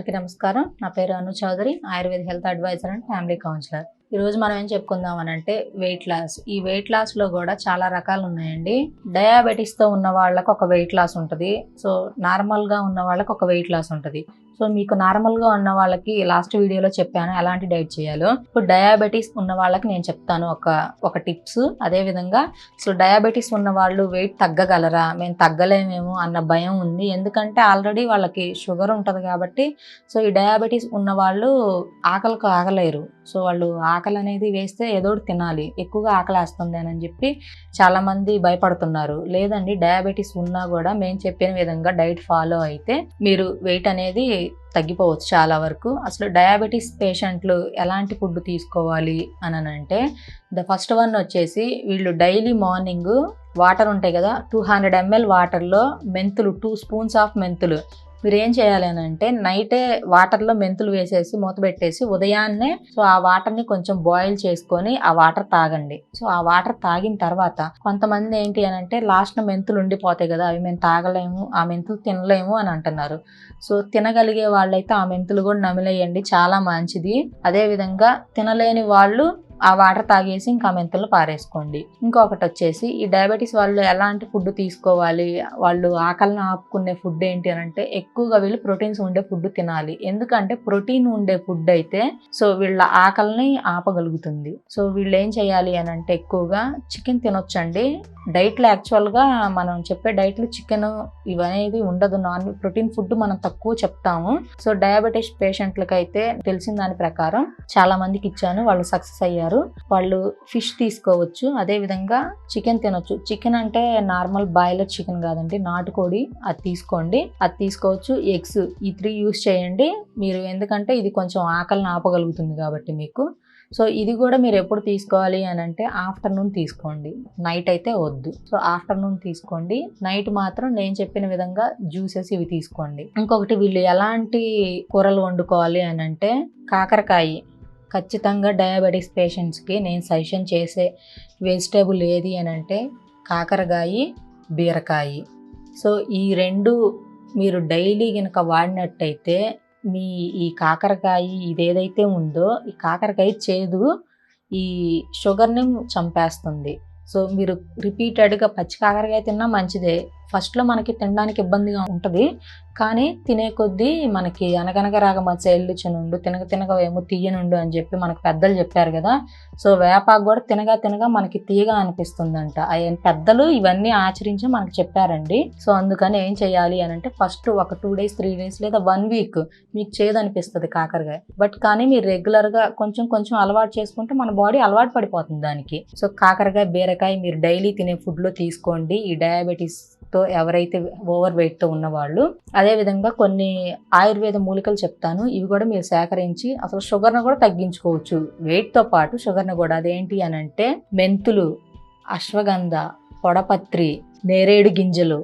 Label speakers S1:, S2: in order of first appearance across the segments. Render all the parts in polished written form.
S1: అందరికీ నమస్కారం. నా పేరు Anu Chaudhary, Ayurveda health advisor and family counsellor. ఈరోజు మనం ఏం చెప్పుకుందాం అంటే వెయిట్ లాస్. ఈ వెయిట్ లాస్లో కూడా చాలా రకాలు ఉన్నాయండి. డయాబెటీస్తో ఉన్న వాళ్ళకి ఒక వెయిట్ లాస్ ఉంటుంది. సో నార్మల్గా ఉన్న వాళ్ళకి ఒక వెయిట్ లాస్ ఉంటుంది. సో మీకు నార్మల్గా ఉన్న వాళ్ళకి లాస్ట్ వీడియోలో చెప్పాను ఎలాంటి డైట్ చేయాలో. ఇప్పుడు డయాబెటీస్ ఉన్న వాళ్ళకి నేను చెప్తాను ఒక టిప్స్. అదేవిధంగా సో డయాబెటీస్ ఉన్న వాళ్ళు వెయిట్ తగ్గగలరా, మేము తగ్గలేమేమో అన్న భయం ఉంది. ఎందుకంటే ఆల్రెడీ వాళ్ళకి షుగర్ ఉంటుంది కాబట్టి. సో ఈ డయాబెటీస్ ఉన్న వాళ్ళు ఆకలికి ఆగలేరు. సో వాళ్ళు ఆకలి అనేది వేస్తే ఏదో తినాలి, ఎక్కువగా ఆకలి వేస్తుంది అని చెప్పి చాలామంది భయపడుతున్నారు. లేదండి, డయాబెటీస్ ఉన్నా కూడా మేము చెప్పిన విధంగా డైట్ ఫాలో అయితే మీరు వెయిట్ అనేది తగ్గిపోవచ్చు చాలా వరకు. అసలు డయాబెటీస్ పేషెంట్లు ఎలాంటి ఫుడ్ తీసుకోవాలి అని అంటే ఫస్ట్ వన్ వచ్చేసి వీళ్ళు డైలీ మార్నింగ్ వాటర్ ఉంటాయి కదా, 200 ml వాటర్లో మెంతులు 2 స్పూన్స్ ఆఫ్ మెంతులు మీరు ఏం చేయాలి అని అంటే నైటే వాటర్లో మెంతులు వేసేసి మూత పెట్టేసి ఉదయాన్నే సో ఆ వాటర్ని కొంచెం బాయిల్ చేసుకొని ఆ వాటర్ తాగండి. సో ఆ వాటర్ తాగిన తర్వాత కొంతమంది ఏంటి అని అంటే లాస్ట్న మెంతులు ఉండిపోతాయి కదా, అవి మేము తాగలేము, ఆ మెంతులు తినలేము అని అంటున్నారు. సో తినగలిగే వాళ్ళైతే ఆ మెంతులు కూడా నమిలేయండి, చాలా మంచిది. అదేవిధంగా తినలేని వాళ్ళు ఆ వాటర్ తాగేసి ఇంకా మెంతులు పారేసుకోండి. ఇంకొకటి వచ్చేసి ఈ డయాబెటీస్ వాళ్ళు ఎలాంటి ఫుడ్ తీసుకోవాలి, వాళ్ళు ఆకలిని ఆపుకునే ఫుడ్ ఏంటి అని అంటే ఎక్కువగా వీళ్ళు ప్రోటీన్స్ ఉండే ఫుడ్ తినాలి. ఎందుకంటే ప్రోటీన్ ఉండే ఫుడ్ అయితే సో వీళ్ళ ఆకలిని ఆపగలుగుతుంది. సో వీళ్ళు ఏం చేయాలి అని అంటే ఎక్కువగా చికెన్ తినొచ్చండి. డైట్లో యాక్చువల్గా మనం చెప్పే డైట్లో చికెన్ ఇవనేది ఉండదు, నాన్ ప్రోటీన్ ఫుడ్ మనం తక్కువ చెప్తాము. సో డయాబెటీస్ పేషెంట్లకి అయితే తెలిసిన దాని ప్రకారం చాలా మందికి ఇచ్చాను, వాళ్ళు సక్సెస్ అయ్యారు. వాళ్ళు ఫిష్ తీసుకోవచ్చు, అదేవిధంగా చికెన్ తినొచ్చు. చికెన్ అంటే నార్మల్ బాయిలర్ చికెన్ కాదండి, నాటుకోడి, అది తీసుకోండి, అది తీసుకోవచ్చు. ఎగ్స్, ఈ 3 యూస్ చేయండి మీరు, ఎందుకంటే ఇది కొంచెం ఆకలిని ఆపగలుగుతుంది కాబట్టి మీకు. సో ఇది కూడా మీరు ఎప్పుడు తీసుకోవాలి అని అంటే ఆఫ్టర్నూన్ తీసుకోండి, నైట్ అయితే వద్దు. సో ఆఫ్టర్నూన్ తీసుకోండి, నైట్ మాత్రం నేను చెప్పిన విధంగా జ్యూసెస్ ఇవి తీసుకోండి. ఇంకొకటి వీళ్ళు ఎలాంటి కూరలు వండుకోవాలి అని అంటే కాకరకాయ ఖచ్చితంగా డయాబెటీస్ పేషెంట్స్కి నేను సజెషన్ చేసే వెజిటేబుల్ ఏది అని అంటే కాకరకాయ, బీరకాయ. సో ఈ 2 మీరు డైలీ కనుక వాడినట్టయితే మీ ఈ కాకరకాయ ఇదేదైతే ఉందో ఈ కాకరకాయ చేదు ఈ షుగర్ని చంపేస్తుంది. సో మీరు రిపీటెడ్గా పచ్చి కాకరకాయ తిన్నా మంచిదే. ఫస్ట్లో మనకి తినడానికి ఇబ్బందిగా ఉంటుంది, కానీ తినే కొద్దీ మనకి అనగనగా రాగ మచ్చ ఎల్లుచునుండు తినగ తినగవేమో తీయనుండు అని చెప్పి మనకు పెద్దలు చెప్పారు కదా. సో వేపాకు కూడా తినగా మనకి తీయగా అనిపిస్తుందంట. పెద్దలు ఇవన్నీ ఆచరించి మనకు చెప్పారండి. సో అందుకని ఏం చేయాలి అని అంటే ఫస్ట్ ఒక 2 days 3 days లేదా 1 week మీకు చేదు అనిపిస్తుంది కాకరకాయ, బట్ కానీ మీరు రెగ్యులర్గా కొంచెం అలవాటు చేసుకుంటే మన బాడీ అలవాటు పడిపోతుంది దానికి. సో కాకరకాయ, బీరకాయ మీరు డైలీ తినే ఫుడ్లో తీసుకోండి ఈ డయాబెటీస్తో ఎవరైతే ఓవర్ వెయిట్తో ఉన్నవాళ్ళు. అదేవిధంగా కొన్ని ఆయుర్వేద మూలికలు చెప్తాను, ఇవి కూడా మీరు సేకరించి అసలు షుగర్ను కూడా తగ్గించుకోవచ్చు వెయిట్తో పాటు షుగర్ను కూడా. అదేంటి అని అంటే మెంతులు, అశ్వగంధ, పొడపత్రి, నేరేడు గింజలు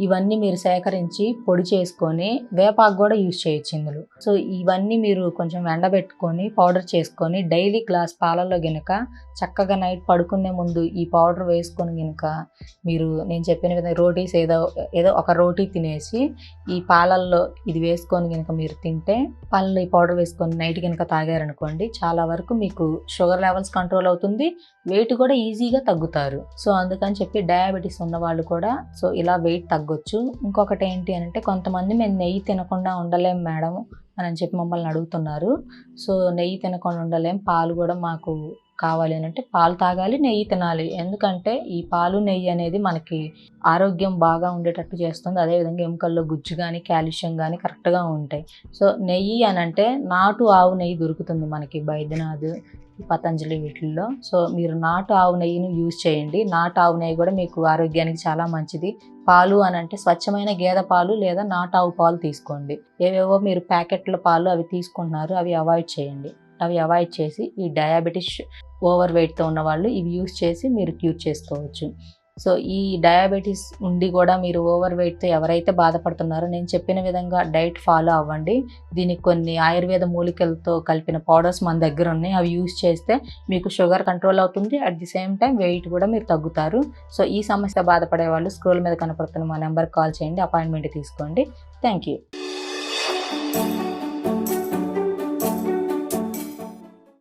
S1: ఇవన్నీ మీరు సేకరించి పొడి చేసుకొని వేపాకు కూడా యూజ్ చేయొచ్చు ఇందులో. సో ఇవన్నీ మీరు కొంచెం ఎండబెట్టుకొని పౌడర్ చేసుకొని డైలీ గ్లాస్ పాలల్లో గినక చక్కగా నైట్ పడుకునే ముందు ఈ పౌడర్ వేసుకొని గినక మీరు నేను చెప్పిన విధంగా రోటీస్ ఏదో ఒక రోటీ తినేసి ఈ పాలల్లో ఇది వేసుకొని గినక మీరు తింటే, పాలల్లో ఈ పౌడర్ వేసుకొని నైట్ గినక తాగారనుకోండి, చాలా వరకు మీకు షుగర్ లెవెల్స్ కంట్రోల్ అవుతుంది, వెయిట్ కూడా ఈజీగా తగ్గుతారు. సో అందుకని చెప్పి డయాబెటీస్ ఉన్న వాళ్ళు కూడా సో ఇలా వెయిట్ తగ్గొచ్చు. ఇంకొకటి ఏంటి అంటే కొంతమంది మేము నెయ్యి తినకుండా ఉండలేం మేడం అని చెప్పి మమ్మల్ని అడుగుతున్నారు. సో నెయ్యి తినకుండా ఉండలేం, పాలు కూడా మాకు కావాలి అని అంటే పాలు తాగాలి, నెయ్యి తినాలి. ఎందుకంటే ఈ పాలు నెయ్యి అనేది మనకి ఆరోగ్యం బాగా ఉండేటట్టు చేస్తుంది. అదేవిధంగా ఎముకల్లో గుజ్జు కానీ కాల్షియం కానీ కరెక్ట్గా ఉంటాయి. సో నెయ్యి అని అంటే నాటు ఆవు నెయ్యి దొరుకుతుంది మనకి బైద్యనాథ్, పతంజలి వీటిల్లో. సో మీరు నాటు ఆవు నెయ్యిని యూజ్ చేయండి. నాటు ఆవు నెయ్యి కూడా మీకు ఆరోగ్యానికి చాలా మంచిది. పాలు అని అంటే స్వచ్ఛమైన గేదె పాలు లేదా నాటు ఆవు పాలు తీసుకోండి. ఏవేవో మీరు ప్యాకెట్ల పాలు అవి తీసుకుంటున్నారు, అవి అవాయిడ్ చేయండి. అవి అవాయిడ్ చేసి ఈ డయాబెటీస్ ఓవర్ వెయిట్తో ఉన్న వాళ్ళు ఇవి యూజ్ చేసి మీరు క్యూర్ చేసుకోవచ్చు. సో ఈ డయాబెటీస్ ఉండి కూడా మీరు ఓవర్ వెయిట్తో ఎవరైతే బాధపడుతున్నారో నేను చెప్పిన విధంగా డైట్ ఫాలో అవ్వండి. దీనికి కొన్ని ఆయుర్వేద మూలికలతో కలిపిన పౌడర్స్ మన దగ్గర ఉన్నాయి, అవి యూజ్ చేస్తే మీకు షుగర్ కంట్రోల్ అవుతుంది, at the same time weight కూడా మీరు తగ్గుతారు. సో ఈ సమస్య బాధపడే వాళ్ళు స్క్రోల్ మీద కనపడుతున్న మా నెంబర్కి కాల్ చేయండి, అపాయింట్మెంట్ తీసుకోండి. Thank you.